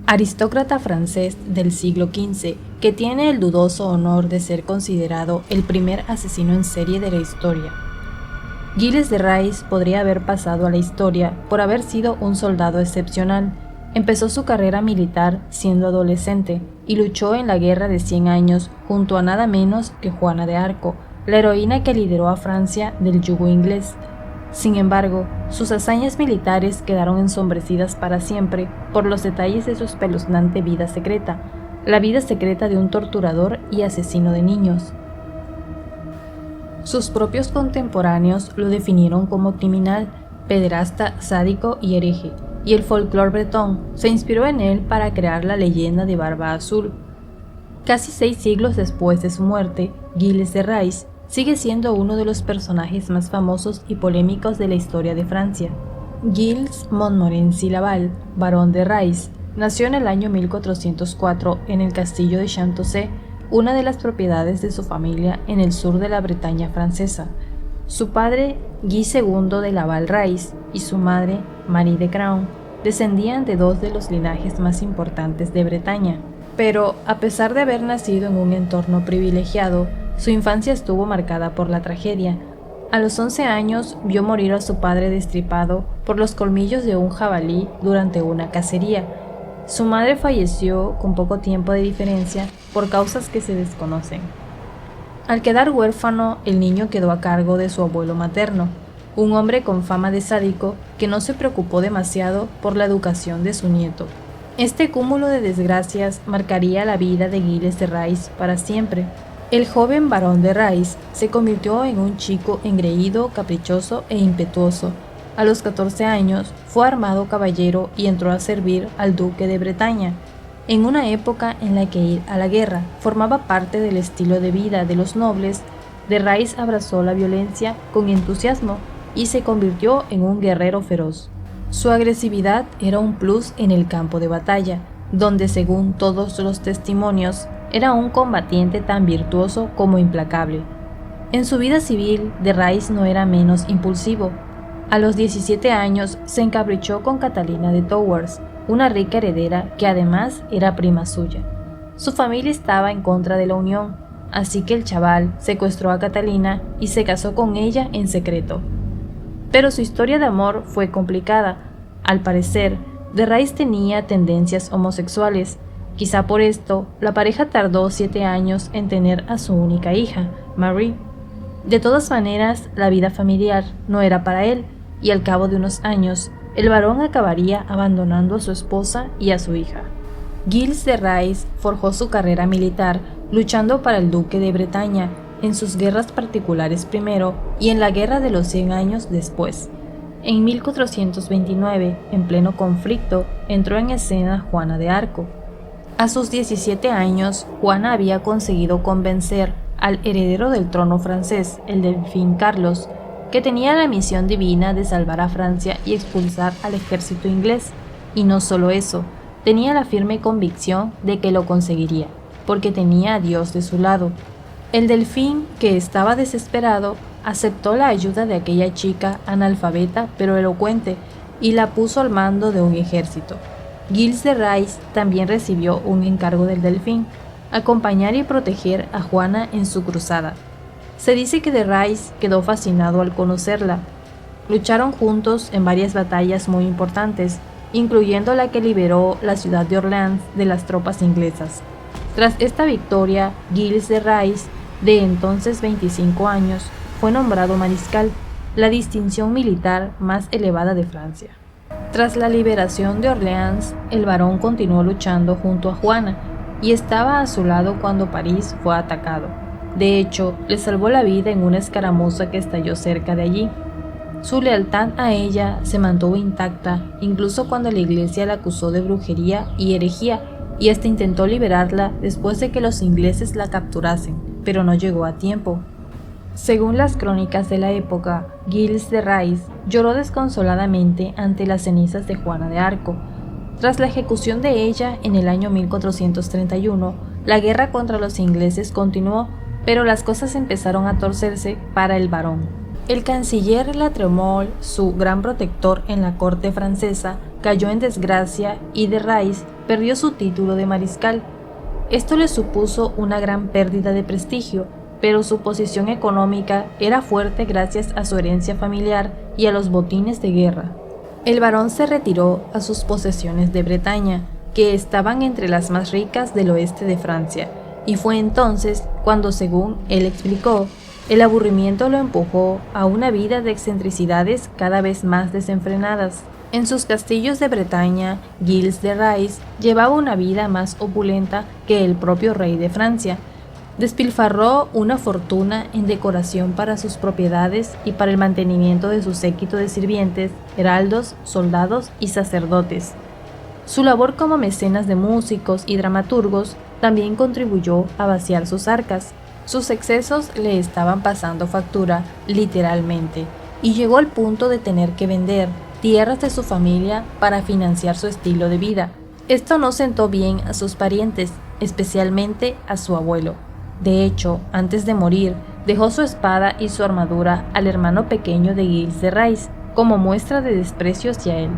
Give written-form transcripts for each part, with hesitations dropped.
aristócrata francés del siglo XV que tiene el dudoso honor de ser considerado el primer asesino en serie de la historia. Gilles de Rais podría haber pasado a la historia por haber sido un soldado excepcional. Empezó su carrera militar siendo adolescente y luchó en la Guerra de 100 años junto a nada menos que Juana de Arco, la heroína que lideró a Francia del yugo inglés. Sin embargo, sus hazañas militares quedaron ensombrecidas para siempre por los detalles de su espeluznante vida secreta, la vida secreta de un torturador y asesino de niños. Sus propios contemporáneos lo definieron como criminal, pederasta, sádico y hereje, y el folclore bretón se inspiró en él para crear la leyenda de Barba Azul. Casi 6 siglos después de su muerte, Gilles de Rais sigue siendo uno de los personajes más famosos y polémicos de la historia de Francia. Gilles Montmorency Laval, barón de Rais, nació en el año 1404 en el castillo de Chantaucy, una de las propiedades de su familia en el sur de la Bretaña francesa. Su padre, Guy II de Laval-Rais, y su madre, Marie de Craon, descendían de 2 de los linajes más importantes de Bretaña. Pero, a pesar de haber nacido en un entorno privilegiado, su infancia estuvo marcada por la tragedia. A los 11 años vio morir a su padre destripado por los colmillos de un jabalí durante una cacería. Su madre falleció con poco tiempo de diferencia por causas que se desconocen. Al quedar huérfano, el niño quedó a cargo de su abuelo materno, un hombre con fama de sádico que no se preocupó demasiado por la educación de su nieto. Este cúmulo de desgracias marcaría la vida de Gilles de Rais para siempre. El joven barón de Rais se convirtió en un chico engreído, caprichoso e impetuoso. A los 14 años fue armado caballero y entró a servir al duque de Bretaña, en una época en la que ir a la guerra formaba parte del estilo de vida de los nobles. De Rais abrazó la violencia con entusiasmo y se convirtió en un guerrero feroz. Su agresividad era un plus en el campo de batalla, donde según todos los testimonios, era un combatiente tan virtuoso como implacable. En su vida civil, de Rais no era menos impulsivo. A los 17 años se encaprichó con Catalina de Towers, una rica heredera que además era prima suya. Su familia estaba en contra de la unión, así que el chaval secuestró a Catalina y se casó con ella en secreto. Pero su historia de amor fue complicada. Al parecer, de Rais tenía tendencias homosexuales. Quizá por esto, la pareja tardó 7 años en tener a su única hija, Marie. De todas maneras, la vida familiar no era para él, y al cabo de unos años, el varón acabaría abandonando a su esposa y a su hija. Gilles de Rais forjó su carrera militar luchando para el duque de Bretaña en sus guerras particulares primero y en la Guerra de los 100 años después. En 1429, en pleno conflicto, entró en escena Juana de Arco. A sus 17 años, Juana había conseguido convencer al heredero del trono francés, el delfín Carlos, que tenía la misión divina de salvar a Francia y expulsar al ejército inglés. Y no solo eso, tenía la firme convicción de que lo conseguiría, porque tenía a Dios de su lado. El delfín, que estaba desesperado, aceptó la ayuda de aquella chica analfabeta pero elocuente y la puso al mando de un ejército. Gilles de Rais también recibió un encargo del delfín: acompañar y proteger a Juana en su cruzada. Se dice que de Rais quedó fascinado al conocerla. Lucharon juntos en varias batallas muy importantes, incluyendo la que liberó la ciudad de Orleans de las tropas inglesas. Tras esta victoria, Gilles de Rais, de entonces 25 años, fue nombrado mariscal, la distinción militar más elevada de Francia. Tras la liberación de Orleans, el barón continuó luchando junto a Juana y estaba a su lado cuando París fue atacado. De hecho, le salvó la vida en una escaramuza que estalló cerca de allí. Su lealtad a ella se mantuvo intacta, incluso cuando la iglesia la acusó de brujería y herejía, y hasta intentó liberarla después de que los ingleses la capturasen, pero no llegó a tiempo. Según las crónicas de la época, Gilles de Rais lloró desconsoladamente ante las cenizas de Juana de Arco. Tras la ejecución de ella en el año 1431, la guerra contra los ingleses continuó, pero las cosas empezaron a torcerse para el barón. El canciller La Tremouille, su gran protector en la corte francesa, cayó en desgracia y de Rais perdió su título de mariscal. Esto le supuso una gran pérdida de prestigio, pero su posición económica era fuerte gracias a su herencia familiar y a los botines de guerra. El barón se retiró a sus posesiones de Bretaña, que estaban entre las más ricas del oeste de Francia, y fue entonces cuando, según él explicó, el aburrimiento lo empujó a una vida de excentricidades cada vez más desenfrenadas. En sus castillos de Bretaña, Gilles de Rais llevaba una vida más opulenta que el propio rey de Francia. Despilfarró una fortuna en decoración para sus propiedades y para el mantenimiento de su séquito de sirvientes, heraldos, soldados y sacerdotes. Su labor como mecenas de músicos y dramaturgos también contribuyó a vaciar sus arcas. Sus excesos le estaban pasando factura, literalmente, y llegó al punto de tener que vender tierras de su familia para financiar su estilo de vida. Esto no sentó bien a sus parientes, especialmente a su abuelo. De hecho, antes de morir, dejó su espada y su armadura al hermano pequeño de Gilles de Rais, como muestra de desprecio hacia él.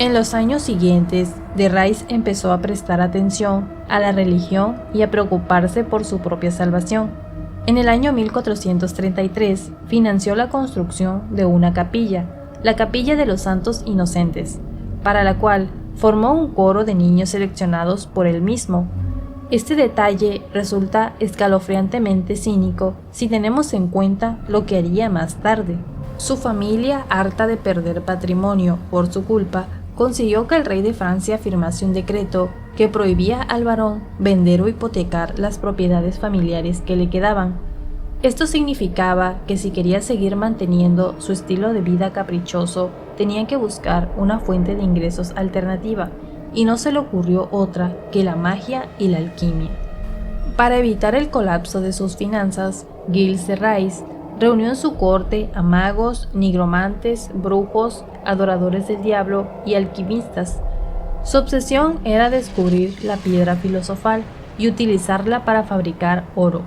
En los años siguientes, de Rais empezó a prestar atención a la religión y a preocuparse por su propia salvación. En el año 1433 financió la construcción de una capilla, la Capilla de los Santos Inocentes, para la cual formó un coro de niños seleccionados por él mismo. Este detalle resulta escalofriantemente cínico si tenemos en cuenta lo que haría más tarde. Su familia, harta de perder patrimonio por su culpa, consiguió que el rey de Francia firmase un decreto que prohibía al barón vender o hipotecar las propiedades familiares que le quedaban. Esto significaba que si quería seguir manteniendo su estilo de vida caprichoso, tenía que buscar una fuente de ingresos alternativa, y no se le ocurrió otra que la magia y la alquimia. Para evitar el colapso de sus finanzas, Gilles de Rais reunió en su corte a magos, nigromantes, brujos, adoradores del diablo y alquimistas. Su obsesión era descubrir la piedra filosofal y utilizarla para fabricar oro.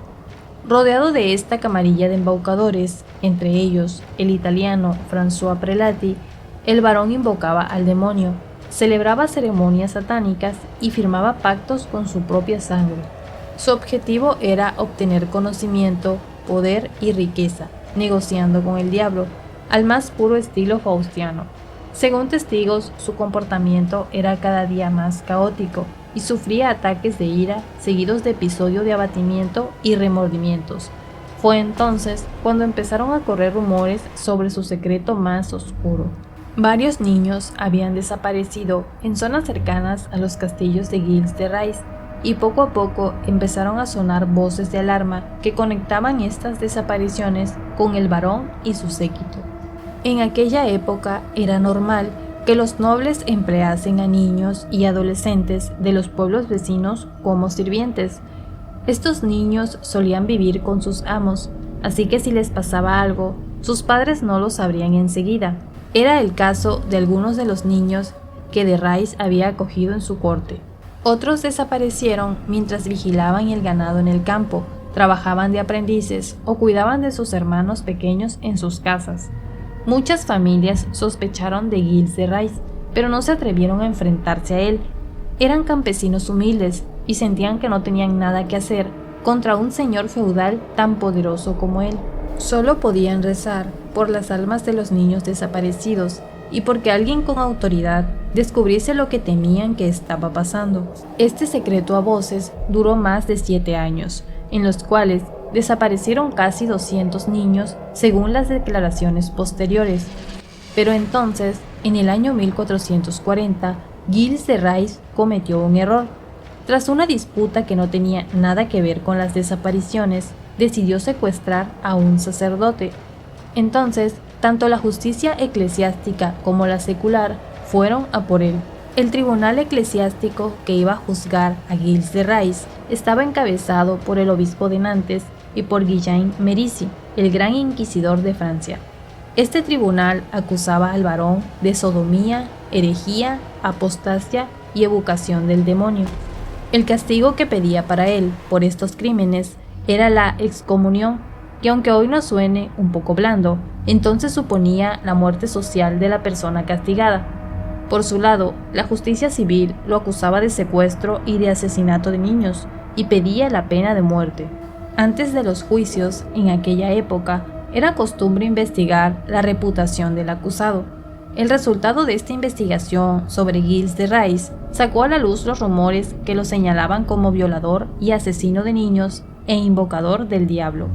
Rodeado de esta camarilla de embaucadores, entre ellos el italiano François Prelati, el barón invocaba al demonio, celebraba ceremonias satánicas y firmaba pactos con su propia sangre. Su objetivo era obtener conocimiento, poder y riqueza, negociando con el diablo, al más puro estilo faustiano. Según testigos, su comportamiento era cada día más caótico y sufría ataques de ira seguidos de episodios de abatimiento y remordimientos. Fue entonces cuando empezaron a correr rumores sobre su secreto más oscuro. Varios niños habían desaparecido en zonas cercanas a los castillos de Gilles de Rais, y poco a poco empezaron a sonar voces de alarma que conectaban estas desapariciones con el barón y su séquito. En aquella época era normal que los nobles empleasen a niños y adolescentes de los pueblos vecinos como sirvientes. Estos niños solían vivir con sus amos, así que si les pasaba algo, sus padres no lo sabrían enseguida. Era el caso de algunos de los niños que de Rais había acogido en su corte. Otros desaparecieron mientras vigilaban el ganado en el campo, trabajaban de aprendices o cuidaban de sus hermanos pequeños en sus casas. Muchas familias sospecharon de Gilles de Rais, pero no se atrevieron a enfrentarse a él. Eran campesinos humildes y sentían que no tenían nada que hacer contra un señor feudal tan poderoso como él. Solo podían rezar por las almas de los niños desaparecidos y porque alguien con autoridad descubriese lo que temían que estaba pasando. Este secreto a voces duró más de 7 años, en los cuales desaparecieron casi 200 niños según las declaraciones posteriores. Pero entonces, en el año 1440, Gilles de Rais cometió un error. Tras una disputa que no tenía nada que ver con las desapariciones, decidió secuestrar a un sacerdote. Entonces, tanto la justicia eclesiástica como la secular fueron a por él. El tribunal eclesiástico que iba a juzgar a Gilles de Rais estaba encabezado por el obispo de Nantes y por Guillaume Merisy, el gran inquisidor de Francia. Este tribunal acusaba al barón de sodomía, herejía, apostasia y evocación del demonio. El castigo que pedía para él por estos crímenes era la excomunión, que aunque hoy nos suene un poco blando, entonces suponía la muerte social de la persona castigada. Por su lado, la justicia civil lo acusaba de secuestro y de asesinato de niños y pedía la pena de muerte. Antes de los juicios, en aquella época, era costumbre investigar la reputación del acusado. El resultado de esta investigación sobre Giles de Rys sacó a la luz los rumores que lo señalaban como violador y asesino de niños e invocador del diablo.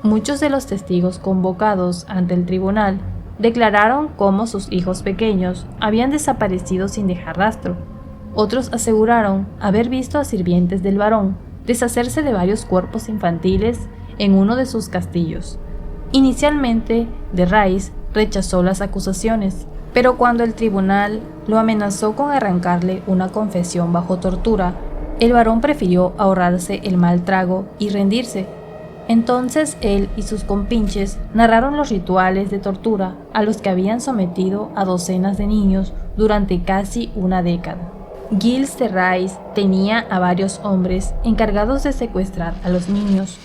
Muchos de los testigos convocados ante el tribunal declararon cómo sus hijos pequeños habían desaparecido sin dejar rastro. Otros aseguraron haber visto a sirvientes del varón deshacerse de varios cuerpos infantiles en uno de sus castillos. Inicialmente, de Rys rechazó las acusaciones, pero cuando el tribunal lo amenazó con arrancarle una confesión bajo tortura, el varón prefirió ahorrarse el mal trago y rendirse. Entonces él y sus compinches narraron los rituales de tortura a los que habían sometido a docenas de niños durante casi una década. Giles de Rys tenía a varios hombres encargados de secuestrar a los niños.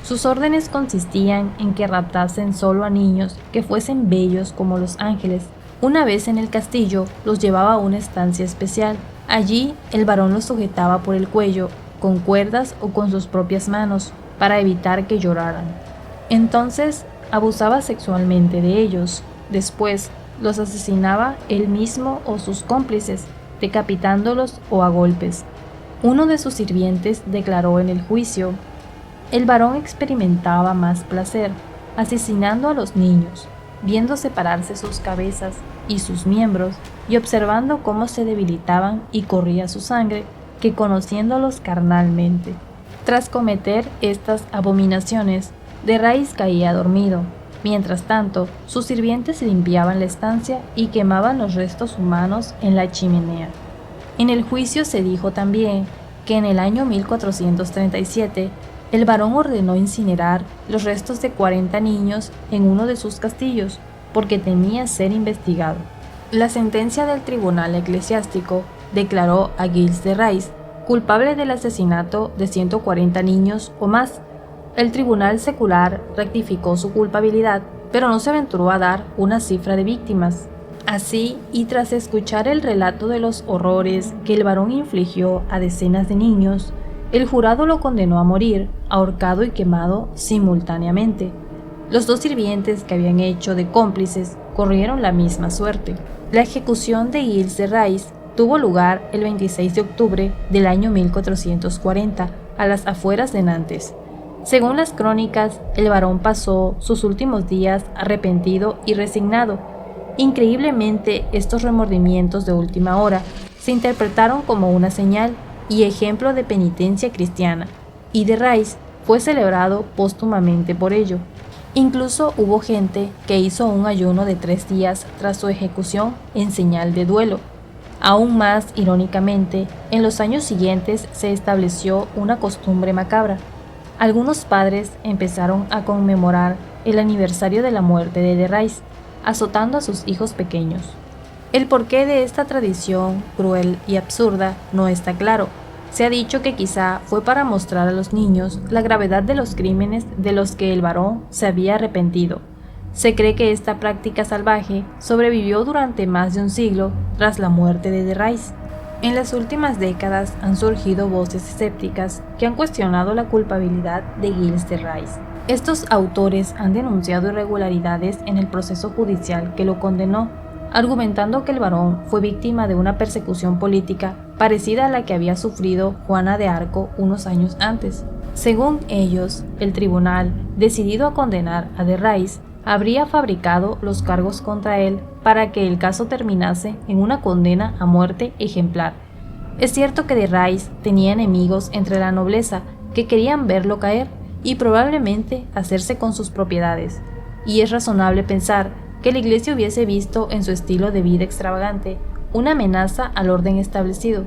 Sus órdenes consistían en que raptasen solo a niños que fuesen bellos como los ángeles. Una vez en el castillo, los llevaba a una estancia especial. Allí, el varón los sujetaba por el cuello, con cuerdas o con sus propias manos, para evitar que lloraran. Entonces, abusaba sexualmente de ellos. Después, los asesinaba él mismo o sus cómplices, decapitándolos o a golpes. Uno de sus sirvientes declaró en el juicio: el varón experimentaba más placer asesinando a los niños, viendo separarse sus cabezas y sus miembros y observando cómo se debilitaban y corría su sangre, que conociéndolos carnalmente. Tras cometer estas abominaciones, de Rys caía dormido. Mientras tanto, sus sirvientes limpiaban la estancia y quemaban los restos humanos en la chimenea. En el juicio se dijo también que en el año 1437, el varón ordenó incinerar los restos de 40 niños en uno de sus castillos, porque temía ser investigado. La sentencia del tribunal eclesiástico declaró a Giles de Rys culpable del asesinato de 140 niños o más. El tribunal secular rectificó su culpabilidad, pero no se aventuró a dar una cifra de víctimas. Así, y tras escuchar el relato de los horrores que el varón infligió a decenas de niños, el jurado lo condenó a morir, ahorcado y quemado simultáneamente. Los dos sirvientes que habían hecho de cómplices corrieron la misma suerte. La ejecución de Giles de Rys tuvo lugar el 26 de octubre del año 1440 a las afueras de Nantes. Según las crónicas, el varón pasó sus últimos días arrepentido y resignado. Increíblemente, estos remordimientos de última hora se interpretaron como una señal y ejemplo de penitencia cristiana, y de Rys fue celebrado póstumamente por ello. Incluso hubo gente que hizo un ayuno de 3 días tras su ejecución en señal de duelo. Aún más irónicamente, en los años siguientes se estableció una costumbre macabra. Algunos padres empezaron a conmemorar el aniversario de la muerte de Rys, azotando a sus hijos pequeños. El porqué de esta tradición cruel y absurda no está claro. Se ha dicho que quizá fue para mostrar a los niños la gravedad de los crímenes de los que el varón se había arrepentido. Se cree que esta práctica salvaje sobrevivió durante más de un siglo tras la muerte de Rys. En las últimas décadas han surgido voces escépticas que han cuestionado la culpabilidad de Giles de Rys. Estos autores han denunciado irregularidades en el proceso judicial que lo condenó, argumentando que el varón fue víctima de una persecución política parecida a la que había sufrido Juana de Arco unos años antes. Según ellos, el tribunal, decidido a condenar a de Rys, habría fabricado los cargos contra él para que el caso terminase en una condena a muerte ejemplar. Es cierto que de Rys tenía enemigos entre la nobleza que querían verlo caer y probablemente hacerse con sus propiedades, y es razonable pensar que la iglesia hubiese visto en su estilo de vida extravagante una amenaza al orden establecido.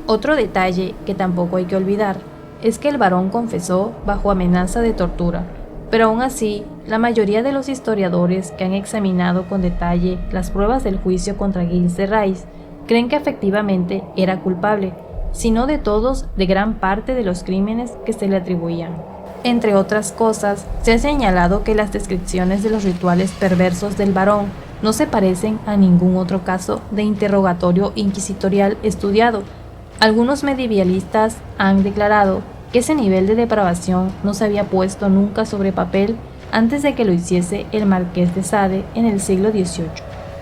Otro detalle que tampoco hay que olvidar es que el varón confesó bajo amenaza de tortura, pero aún así, la mayoría de los historiadores que han examinado con detalle las pruebas del juicio contra Giles de Rys creen que efectivamente era culpable, si no de todos, de gran parte de los crímenes que se le atribuían. Entre otras cosas, se ha señalado que las descripciones de los rituales perversos del varón no se parecen a ningún otro caso de interrogatorio inquisitorial estudiado. Algunos medievalistas han declarado que ese nivel de depravación no se había puesto nunca sobre papel antes de que lo hiciese el Marqués de Sade en el siglo XVIII.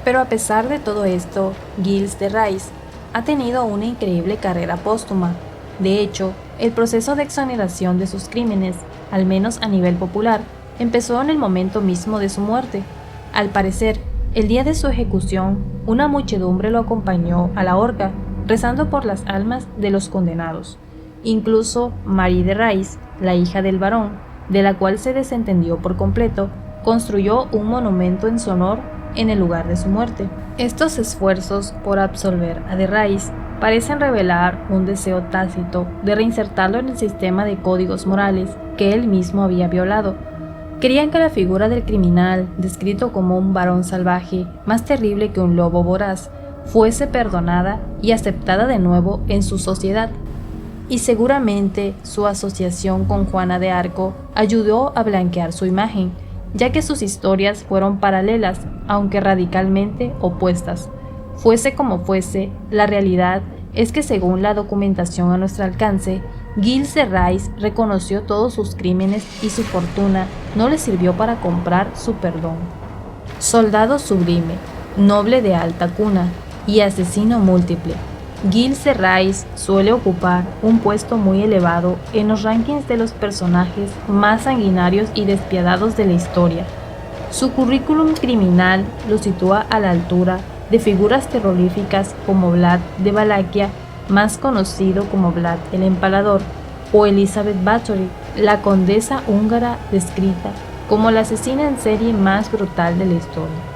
Pero a pesar de todo esto, Gilles de Rais ha tenido una increíble carrera póstuma. De hecho, el proceso de exoneración de sus crímenes, al menos a nivel popular, empezó en el momento mismo de su muerte. Al parecer, el día de su ejecución, una muchedumbre lo acompañó a la horca, rezando por las almas de los condenados. Incluso Marie de Rais, la hija del barón, de la cual se desentendió por completo, construyó un monumento en su honor en el lugar de su muerte. Estos esfuerzos por absolver a de Rais parecen revelar un deseo tácito de reinsertarlo en el sistema de códigos morales que él mismo había violado. Querían que la figura del criminal, descrito como un varón salvaje, más terrible que un lobo voraz, fuese perdonada y aceptada de nuevo en su sociedad. Y seguramente su asociación con Juana de Arco ayudó a blanquear su imagen, ya que sus historias fueron paralelas, aunque radicalmente opuestas. Fuese como fuese, la realidad es que según la documentación a nuestro alcance, Gilles de Rais reconoció todos sus crímenes y su fortuna no le sirvió para comprar su perdón. Soldado sublime, noble de alta cuna y asesino múltiple, Gilles de Rais suele ocupar un puesto muy elevado en los rankings de los personajes más sanguinarios y despiadados de la historia. Su currículum criminal lo sitúa a la altura de figuras terroríficas como Vlad de Valaquia, más conocido como Vlad el Empalador, o Elizabeth Bathory, la condesa húngara descrita como la asesina en serie más brutal de la historia.